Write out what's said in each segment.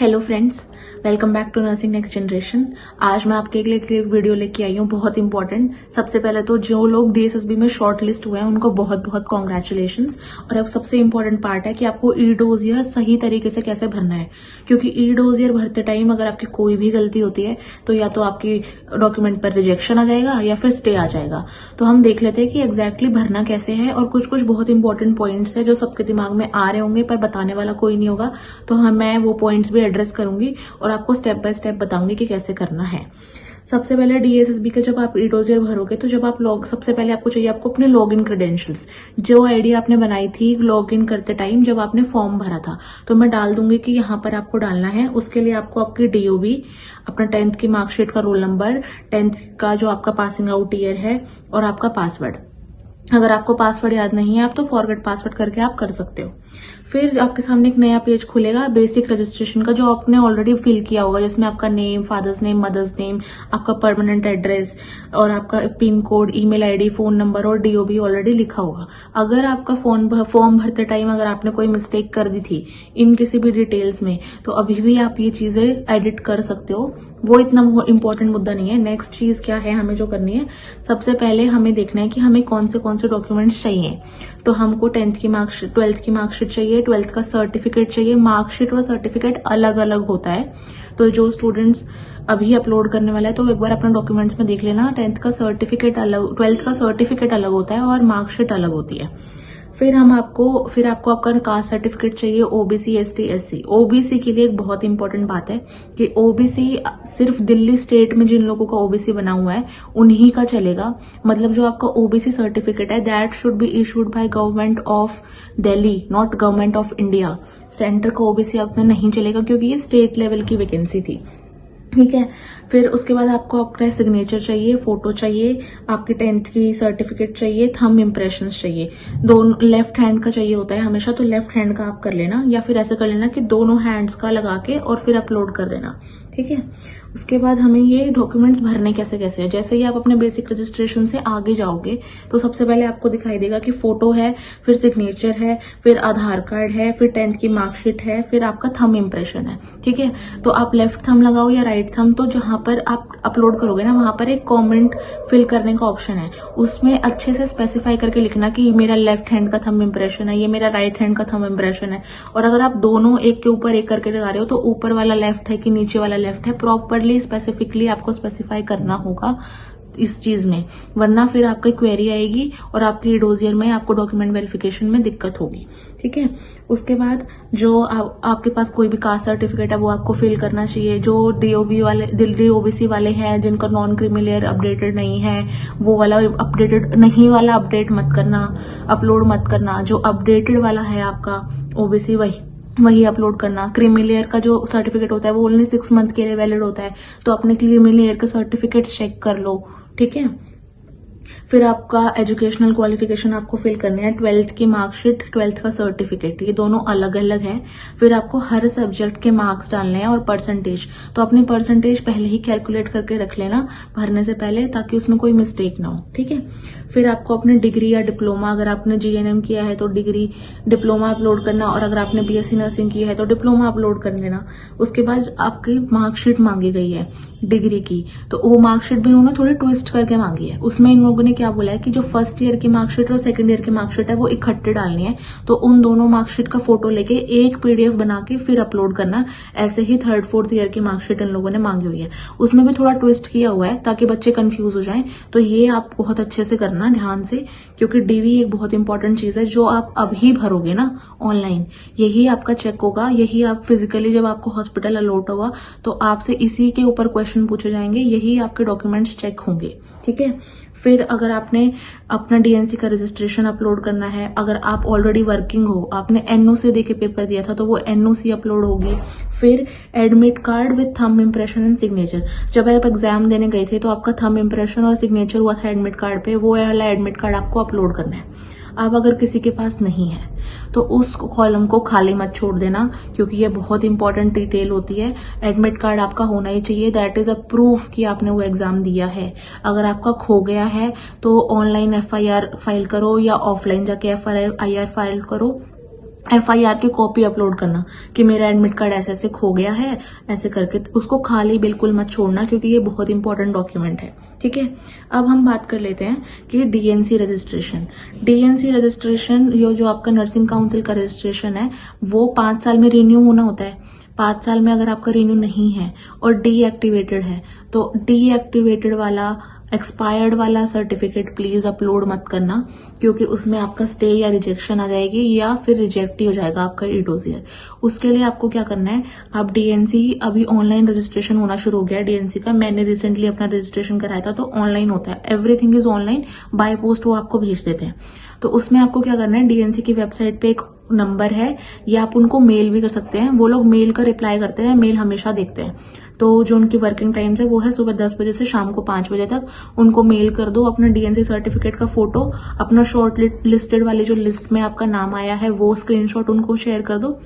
Hello friends, welcome back to nursing next generation. आज मैं आपके लिए एक वीडियो लेके आई हूँ बहुत इंपॉर्टेंट। सबसे पहले तो जो लोग डीएसएसबी में शॉर्ट लिस्ट हुए हैं उनको बहुत बहुत कॉन्ग्रेचुलेशंस। और अब सबसे इंपॉर्टेंट पार्ट है कि आपको ई डोजियर सही तरीके से कैसे भरना है, क्योंकि ई डोजियर भरते टाइम अगर आपकी कोई भी गलती होती है तो या तो आपकी डॉक्यूमेंट पर रिजेक्शन आ जाएगा या फिर स्टे आ जाएगा। तो हम देख लेते हैं कि एग्जैक्टली भरना कैसे है, और कुछ कुछ बहुत इंपॉर्टेंट पॉइंट्स है जो सबके दिमाग में आ रहे होंगे पर बताने वाला कोई नहीं होगा। तो मैं वो पॉइंट्स भी एड्रेस करूंगी और आपको स्टेप बाय स्टेप बताऊंगी कि कैसे करना है। सबसे पहले डीएसएसबी का जब आप ई डोजियर भरोगे तो जब आप सबसे पहले आपको चाहिए आपको अपने लॉगिन क्रेडेंशियल्स, जो आईडी आपने बनाई थी लॉगिन करते टाइम जब आपने फॉर्म भरा था। तो मैं डाल दूंगी कि यहाँ पर आपको डालना है। उसके लिए आपको आपकी डीओबी, अपना 10th की मार्कशीट का रोल नंबर, 10th का जो आपका पासिंग आउट ईयर है और आपका पासवर्ड। अगर आपको पासवर्ड याद नहीं है आप तो फॉरगेट पासवर्ड करके आप कर सकते हो। फिर आपके सामने एक नया पेज खुलेगा बेसिक रजिस्ट्रेशन का, जो आपने ऑलरेडी फिल किया होगा, जिसमें आपका name, father's name, mother's name, आपका परमानेंट एड्रेस और आपका pin code, email ID, phone number और डीओबी ऑलरेडी लिखा होगा। अगर आपका फॉर्म भरते टाइम अगर आपने कोई मिस्टेक कर दी थी इन किसी भी डिटेल्स में तो अभी भी आप ये चीजें एडिट कर सकते हो। वो इतना इंपॉर्टेंट मुद्दा नहीं है। नेक्स्ट चीज क्या है हमें जो करनी है, सबसे पहले हमें देखना है कि हमें कौन से डॉक्यूमेंट्स चाहिए। तो हमको 10th की मार्कशीट, 12th की मार्कशीट चाहिए, 12th का सर्टिफिकेट चाहिए। मार्कशीट और सर्टिफिकेट अलग अलग होता है, तो जो स्टूडेंट्स अभी अपलोड करने वाला है तो एक बार अपने डॉक्यूमेंट्स में देख लेना। 10th का सर्टिफिकेट अलग, 12th का सर्टिफिकेट अलग होता है और मार्कशीट अलग होती है। फिर आपको आपका कास्ट सर्टिफिकेट चाहिए, ओबीसी, एसटी, एससी। ओबीसी के लिए एक बहुत इंपॉर्टेंट बात है कि ओबीसी सिर्फ दिल्ली स्टेट में जिन लोगों का ओबीसी बना हुआ है उन्हीं का चलेगा। मतलब जो आपका ओबीसी सर्टिफिकेट है that should be issued by government of Delhi, not government of India. Centre का ओबीसी आप में नहीं चलेगा क्योंकि ये स्टेट लेवल की वैकेंसी थी, ठीक है। फिर उसके बाद आपको आपका सिग्नेचर चाहिए, फोटो चाहिए, आपकी 10th की सर्टिफिकेट चाहिए, थंब इम्प्रेशंस चाहिए। दोनों लेफ्ट हैंड का चाहिए होता है हमेशा, तो लेफ्ट हैंड का आप कर लेना, या फिर ऐसे कर लेना कि दोनों हैंड्स का लगा के और फिर अपलोड कर देना, ठीक है। उसके बाद हमें ये डॉक्यूमेंट्स भरने कैसे कैसे है। जैसे ही आप अपने बेसिक रजिस्ट्रेशन से आगे जाओगे तो सबसे पहले आपको दिखाई देगा कि फोटो है, फिर सिग्नेचर है, फिर आधार कार्ड है, फिर 10th की मार्कशीट है, फिर आपका थंब इम्प्रेशन है, ठीक है। तो आप लेफ्ट थंब लगाओ या राइट थंब, तो जहां पर आप अपलोड करोगे ना वहां पर एक कमेंट फिल करने का ऑप्शन है, उसमें अच्छे से स्पेसिफाई करके लिखना कि ये मेरा लेफ्ट हैंड का थंब इम्प्रेशन है, ये मेरा राइट हैंड का थंब इम्प्रेशन है। और अगर आप दोनों एक के ऊपर एक करके लगा रहे हो तो ऊपर वाला लेफ्ट है कि नीचे वाला लेफ्ट है, प्रॉपरली स्पेसिफिकली आपको स्पेसिफाई करना होगा इस चीज में, वरना फिर आपकी क्वेरी आएगी और आपकी डोजियर में आपको डॉक्यूमेंट वेरिफिकेशन में दिक्कत होगी, ठीक है। उसके बाद जो आपके पास कोई भी कास्ट सर्टिफिकेट है वो आपको फिल करना चाहिए। जो डीओबी वाले, दिल्ली ओबीसी वाले हैं जिनका नॉन क्रीमिलियर अपडेटेड नहीं है, वो वाला अपडेटेड नहीं वाला अपडेट मत करना, अपलोड मत करना। जो अपडेटेड वाला है आपका ओबीसी वही अपलोड करना। क्रीमिलियर का जो सर्टिफिकेट होता है वो ओनली 6 मंथ के लिए वैलिड होता है, तो अपने क्रीमिलियर के सर्टिफिकेट चेक कर लो, ठीक है। फिर आपका एजुकेशनल क्वालिफिकेशन आपको फिल करनी है, 12th की मार्कशीट, 12th का सर्टिफिकेट, ये दोनों अलग अलग है। फिर आपको हर सब्जेक्ट के मार्क्स डालने हैं और परसेंटेज, तो अपनी परसेंटेज पहले ही कैलकुलेट करके रख लेना भरने से पहले, ताकि उसमें कोई मिस्टेक ना हो, ठीक है। फिर आपको अपनी डिग्री या डिप्लोमा, अगर आपने जीएनएम किया है तो डिग्री डिप्लोमा अपलोड करना, और अगर आपने बीएससी नर्सिंग की है तो डिप्लोमा अपलोड कर लेना। उसके बाद आपकी मार्कशीट मांगी गई है डिग्री की, तो वो मार्कशीट भी उन्होंने थोड़ी ट्विस्ट करके मांगी है। उसमें इन लोगों ने क्या बोला है कि जो फर्स्ट ईयर की मार्कशीट और सेकंड ईयर की मार्कशीट है वो इकट्ठे डालनी है, तो उन दोनों मार्कशीट का फोटो लेके एक पीडीएफ बना के फिर अपलोड करना। ऐसे ही 3rd 4th ईयर की मार्कशीट इन लोगों ने मांगी हुई है, उसमें भी थोड़ा ट्विस्ट किया हुआ है ताकि बच्चे कंफ्यूज हो जाएं। तो ये आप बहुत अच्छे से करना ध्यान से, क्योंकि डीवी एक बहुत इंपॉर्टेंट चीज है जो आप अभी भरोगे ना ऑनलाइन, यही आपका चेक होगा, यही आप फिजिकली जब आपको हॉस्पिटल अलॉट होगा तो आपसे इसी के ऊपर क्वेश्चन पूछे जाएंगे, यही आपके डॉक्यूमेंट्स चेक होंगे, ठीक है। फिर अगर आपने अपना डीएनसी का रजिस्ट्रेशन अपलोड करना है, अगर आप ऑलरेडी वर्किंग हो, आपने एनओसी देके पेपर दिया था तो वो एनओसी अपलोड होगी। फिर admit card with thumb impression and signature, जब आप एग्जाम देने गए थे तो आपका थंब इम्प्रेशन और सिग्नेचर हुआ था एडमिट कार्ड पे, वो वाला एडमिट कार्ड आपको अपलोड करना है। अब अगर किसी के पास नहीं है तो उस कॉलम को खाली मत छोड़ देना, क्योंकि ये बहुत इंपॉर्टेंट डिटेल होती है। एडमिट कार्ड आपका होना ही चाहिए, दैट इज अ प्रूफ कि आपने वो एग्जाम दिया है। अगर आपका खो गया है तो ऑनलाइन एफआईआर फाइल करो या ऑफलाइन जाके एफआईआर फाइल करो, FIR की कॉपी अपलोड करना कि मेरा एडमिट कार्ड ऐसे ऐसे खो गया है, ऐसे करके उसको खाली बिल्कुल मत छोड़ना, क्योंकि ये बहुत इंपॉर्टेंट डॉक्यूमेंट है। ठीक है, अब हम बात कर लेते हैं कि DNC रजिस्ट्रेशन। DNC रजिस्ट्रेशन, ये जो आपका नर्सिंग काउंसिल का रजिस्ट्रेशन है, वो 5 साल में रिन्यू होना होता है। 5 साल में अगर आपका रिन्यू नहीं है और डीएक्टिवेटेड है, तो डीएक्टिवेटेड वाला, एक्सपायर्ड वाला सर्टिफिकेट प्लीज अपलोड मत करना, क्योंकि उसमें आपका स्टे या रिजेक्शन आ जाएगी, या फिर रिजेक्ट ही हो जाएगा आपका ई-डोसियर। उसके लिए आपको क्या करना है, आप DNC, अभी ऑनलाइन रजिस्ट्रेशन होना शुरू हो गया है DNC का। मैंने रिसेंटली अपना रजिस्ट्रेशन कराया था, तो ऑनलाइन होता है, everything is online, by post वो आपको भेज देते हैं। तो उसमें आपको क्या करना है, DNC की वेबसाइट पे एक नंबर है, या आप उनको मेल भी कर सकते हैं। वो लोग मेल का रिप्लाई करते हैं, मेल हमेशा देखते हैं। तो जो उनकी वर्किंग टाइम्स है वो है सुबह 10 बजे से शाम को 5 बजे तक। उनको मेल कर दो अपना DNC सर्टिफिकेट का फोटो, अपना शॉर्ट लिस्टेड वाली जो लिस्ट में आपका नाम आया है वो स्क्रीनशॉट उनको शेयर कर दो,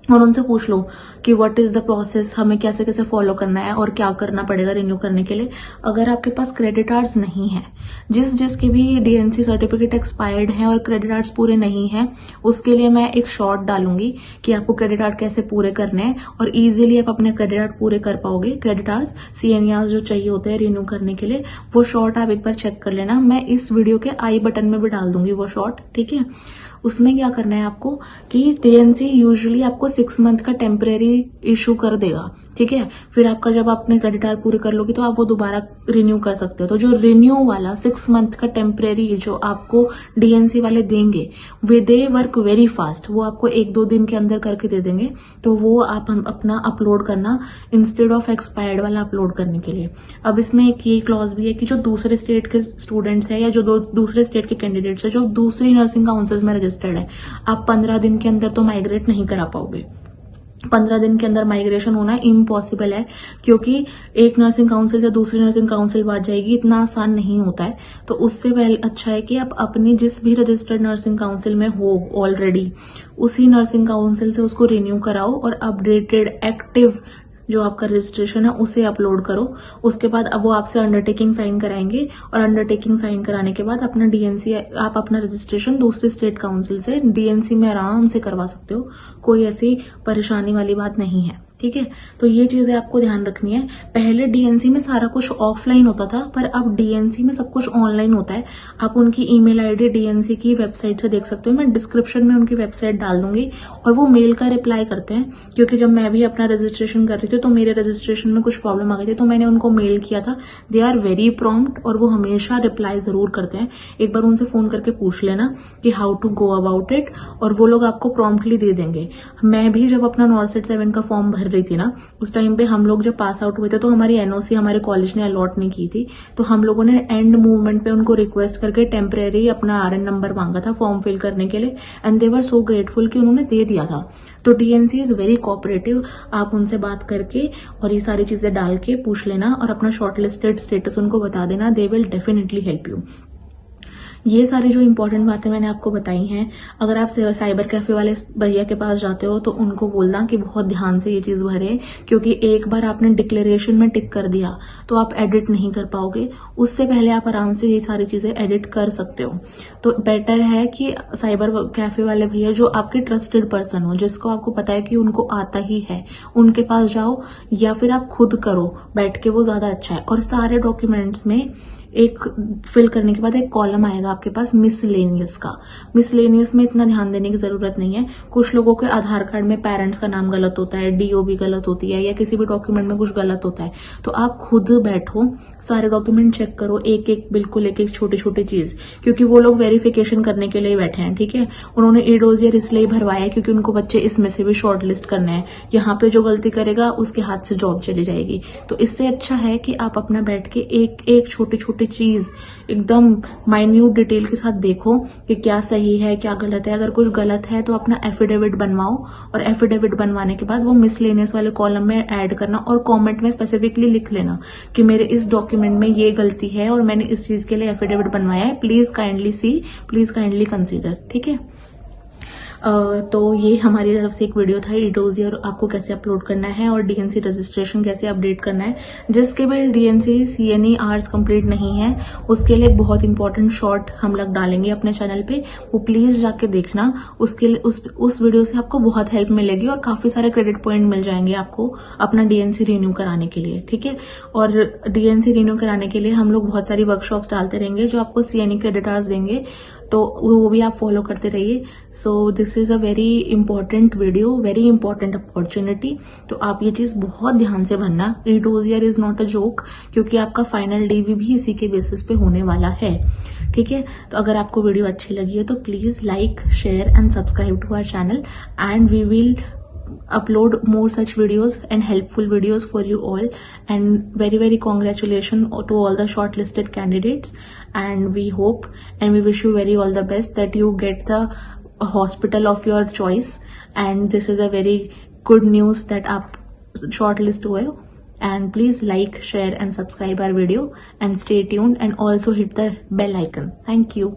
और उनसे पूछ लो कि व्हाट इज द प्रोसेस, हमें कैसे कैसे फॉलो करना है और क्या करना पड़ेगा रिन्यू करने के लिए। अगर आपके पास क्रेडिट आवर्स नहीं है, जिसके भी DNC सर्टिफिकेट एक्सपायर्ड है और क्रेडिट आवर्स पूरे नहीं है, उसके लिए मैं एक शॉर्ट डालूंगी कि आपको क्रेडिट आवर्स कैसे पूरे करने हैं, और इजीली आप अपने क्रेडिट आवर्स पूरे कर पाओगे। क्रेडिट आवर्स, CNE जो चाहिए होते हैं रिन्यू करने के लिए, वो शॉर्ट आप एक बार चेक कर लेना। मैं इस वीडियो के आई बटन में भी डाल दूंगी वो शॉर्ट। ठीक है, उसमें क्या करना है आपको कि DNC यूजुअली आपको 6 मंथ का टेम्परेरी इशू कर देगा। ठीक है, फिर आपका जब आपने क्रेडिट आवर पूरे कर लोगे तो आप वो दोबारा रिन्यू कर सकते हो। तो जो रिन्यू वाला 6 मंथ का टेम्परेरी जो आपको DNC वाले देंगे, वे दे वर्क वेरी फास्ट, वो आपको 1-2 दिन के अंदर करके दे देंगे। तो वो आप अपना अपलोड करना इंस्टेड ऑफ एक्सपायर्ड वाला अपलोड करने के लिए। अब इसमें एक ये क्लॉज भी है कि जो दूसरे स्टेट के स्टूडेंट्स है, या जो दूसरे स्टेट के कैंडिडेट्स है जो दूसरी नर्सिंग काउंसिल्स में रजिस्टर्ड है, आप 15 दिन के अंदर तो माइग्रेट नहीं करा पाओगे। 15 दिन के अंदर माइग्रेशन होना इम्पॉसिबल है, क्योंकि एक नर्सिंग काउंसिल से दूसरी नर्सिंग काउंसिल बात जाएगी, इतना आसान नहीं होता है। तो उससे पहले अच्छा है कि आप अपनी जिस भी रजिस्टर्ड नर्सिंग काउंसिल में हो ऑलरेडी, उसी नर्सिंग काउंसिल से उसको रिन्यू कराओ, और अपडेटेड एक्टिव जो आपका रजिस्ट्रेशन है उसे अपलोड करो। उसके बाद अब वो आपसे अंडरटेकिंग साइन कराएंगे, और अंडरटेकिंग साइन कराने के बाद अपना DNC, आप अपना रजिस्ट्रेशन दूसरी स्टेट काउंसिल से DNC में आराम से करवा सकते हो। कोई ऐसी परेशानी वाली बात नहीं है। ठीक है, तो ये चीजें आपको ध्यान रखनी है। पहले DNC में सारा कुछ ऑफलाइन होता था, पर अब DNC में सब कुछ ऑनलाइन होता है। आप उनकी ईमेल आईडी DNC की वेबसाइट से देख सकते हो, मैं डिस्क्रिप्शन में उनकी वेबसाइट डाल दूंगी। और वो मेल का रिप्लाई करते हैं, क्योंकि जब मैं भी अपना रजिस्ट्रेशन कर रही थी तो मेरे रजिस्ट्रेशन में कुछ प्रॉब्लम आ गई थी, तो मैंने उनको मेल किया था। दे आर वेरी प्रॉम्प्ट, और वो हमेशा रिप्लाई जरूर करते हैं। एक बार उनसे फोन करके पूछ लेना कि how to go about it, और वो लोग आपको प्रॉम्प्टली दे देंगे। मैं भी जब अपना नॉर्सेट 7 का फॉर्म भर रही थी ना, उस टाइम पे हम लोग जब पास आउट हुए थे, तो हमारी NOC हमारे कॉलेज ने अलॉट नहीं की थी, तो हम लोगों ने एंड मूवमेंट पे उनको रिक्वेस्ट करके टेम्परेरी अपना RN नंबर मांगा था फॉर्म फिल करने के लिए, and they were so grateful कि उन्होंने दे दिया था। तो DNC इज वेरी कोऑपरेटिव। आप उनसे बात करके और ये सारी चीजें डाल के पूछ लेना, और अपना शॉर्टलिस्टेड स्टेटस उनको बता देना, they will definitely help you. ये सारी जो इंपॉर्टेंट बातें मैंने आपको बताई हैं, अगर आप साइबर कैफे वाले भैया के पास जाते हो तो उनको बोलना कि बहुत ध्यान से ये चीज भरें, क्योंकि एक बार आपने डिक्लेरेशन में टिक कर दिया तो आप एडिट नहीं कर पाओगे। उससे पहले आप आराम से ये सारी चीजें एडिट कर सकते हो। तो बेटर है कि साइबर कैफे वाले भैया जो आपके ट्रस्टेड पर्सन हो, जिसको आपको पता है कि उनको आता ही है, उनके पास जाओ, या फिर आप खुद करो बैठ के, वो ज्यादा अच्छा है। और सारे डॉक्यूमेंट्स में एक फिल करने के बाद एक कॉलम आएगा आपके पास मिसलेनियस का। मिसलेनियस में इतना ध्यान देने की जरूरत नहीं है। कुछ लोगों के आधार कार्ड में पेरेंट्स का नाम गलत होता है, DO भी गलत होती है, या किसी भी डॉक्यूमेंट में कुछ गलत होता है, तो आप खुद बैठो, सारे डॉक्यूमेंट चेक करो, एक एक बिल्कुल एक एक छोटी छोटी चीज, क्योंकि वो लोग वेरिफिकेशन करने के लिए बैठे हैं। ठीक है, उन्होंने ई-डोसियर इसलिए भरवाया है क्योंकि उनको बच्चे इसमें से भी शॉर्ट लिस्ट करने हैं। यहाँ पे जो गलती करेगा उसके हाथ से जॉब चली जाएगी। तो इससे अच्छा है कि आप अपना बैठ के एक एक छोटी छोटी चीज एकदम माइन्यूट डिटेल के साथ देखो कि क्या सही है क्या गलत है। अगर कुछ गलत है तो अपना एफिडेविट बनवाओ, और एफिडेविट बनवाने के बाद वो मिसलेनियस वाले कॉलम में ऐड करना, और कमेंट में स्पेसिफिकली लिख लेना कि मेरे इस डॉक्यूमेंट में ये गलती है और मैंने इस चीज के लिए एफिडेविट बनवाया है, please kindly C, please kindly consider. ठीक है, तो ये हमारी तरफ से एक वीडियो था ईडोजियर आपको कैसे अपलोड करना है और डीएनसी रजिस्ट्रेशन कैसे अपडेट करना है। जिसके भी डीएनसी सीएनई आवर्स कंप्लीट नहीं है उसके लिए एक बहुत इंपॉर्टेंट शॉर्ट हम लोग डालेंगे अपने चैनल पे, वो प्लीज जाके देखना। उसके लिए उस वीडियो से आपको बहुत हेल्प मिलेगी और काफी सारे क्रेडिट पॉइंट मिल जाएंगे आपको अपना डीएनसी रिन्यू कराने के लिए, ठीक है। और डीएनसी रिन्यू कराने के लिए हम लोग बहुत सारी वर्कशॉप्स डालते रहेंगे जो आपको सीएनई क्रेडिट आवर्स देंगे, तो वो भी आप फॉलो करते रहिए। So this is a very important video, very important opportunity, तो आप ये चीज बहुत ध्यान से भरना। ईडोजियर इज नॉट अ जोक, क्योंकि आपका फाइनल डीवी भी इसी के बेसिस पे होने वाला है, ठीक है। तो अगर आपको वीडियो अच्छी लगी है तो please like, share and subscribe to our channel, and we will upload more such videos and helpful videos for you all. And very congratulations to all the shortlisted candidates, and we hope and we wish you very all the best that you get the hospital of your choice. And this is a very good news that आप shortlist हुए हो। And please like, share and subscribe our video and stay tuned, and also hit the bell icon. Thank you.